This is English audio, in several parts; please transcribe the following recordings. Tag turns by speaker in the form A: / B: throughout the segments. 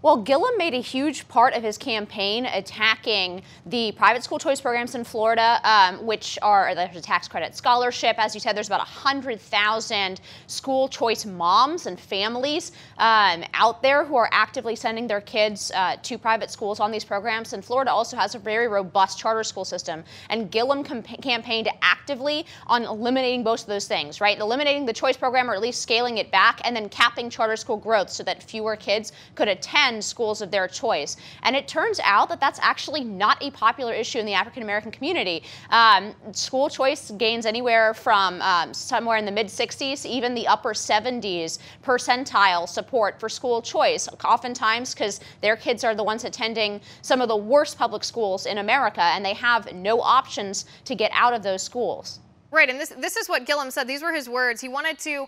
A: Well, Gillum made a huge part of his campaign attacking the private school choice programs in Florida, which are there's a tax credit scholarship. As you said, there's about 100,000 school choice moms and families out there who are actively sending their kids to private schools on these programs. And Florida also has a very robust charter school system. And Gillum campaigned actively on eliminating both of those things, right? Eliminating the choice program, or at least scaling it back, and then capping charter school growth so that fewer kids could attend schools of their choice. And it turns out that that's actually not a popular issue in the African American community. School choice gains anywhere from somewhere in the mid-60s, even the upper 70s percentile support for school choice, oftentimes because their kids are the ones attending some of the worst public schools in America, and they have no options to get out of those schools.
B: Right, and this is what Gillum said. These were his words. He wanted to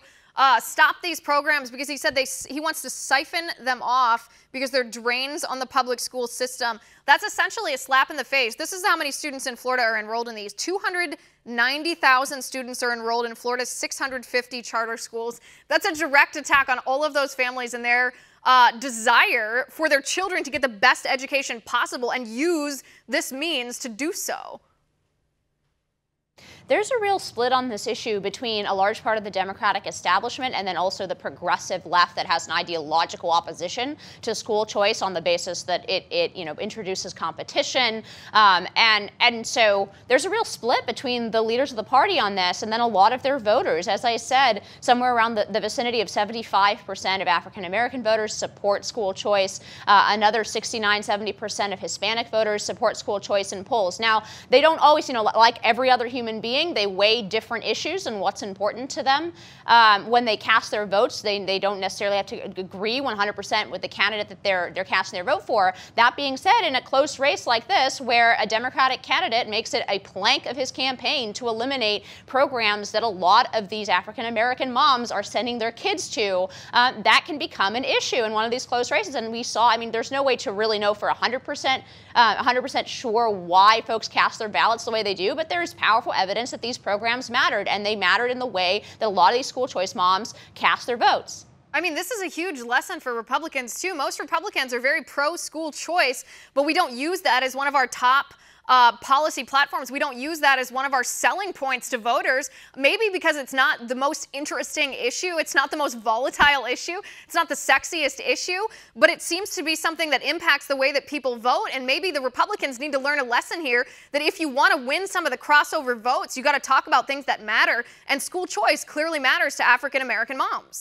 B: stop these programs because he said he wants to siphon them off because they're drains on the public school system. That's essentially a slap in the face. This is how many students in Florida are enrolled in these. 290,000 students are enrolled in Florida's 650 charter schools. That's a direct attack on all of those families and their desire for their children to get the best education possible and use this means to do so.
A: There's a real split on this issue between a large part of the Democratic establishment and then also the progressive left that has an ideological opposition to school choice on the basis that it introduces competition. And so there's a real split between the leaders of the party on this and then a lot of their voters. As I said, somewhere around the vicinity of 75% of African American voters support school choice. Another 69–70% of Hispanic voters support school choice in polls. Now, they don't always, like every other human being, they weigh different issues and what's important to them. When they cast their votes, they don't necessarily have to agree 100% with the candidate that they're casting their vote for. That being said, in a close race like this, where a Democratic candidate makes it a plank of his campaign to eliminate programs that a lot of these African American moms are sending their kids to, that can become an issue in one of these close races. And we saw, there's no way to really know for 100% sure why folks cast their ballots the way they do, but there's powerful evidence that these programs mattered, and they mattered in the way that a lot of these school choice moms cast their votes.
B: This is a huge lesson for Republicans, too. Most Republicans are very pro-school choice, but we don't use that as one of our top policy platforms. We don't use that as one of our selling points to voters, maybe because it's not the most interesting issue. It's not the most volatile issue. It's not the sexiest issue, but it seems to be something that impacts the way that people vote. And maybe the Republicans need to learn a lesson here that if you want to win some of the crossover votes, you got to talk about things that matter. And school choice clearly matters to African American moms.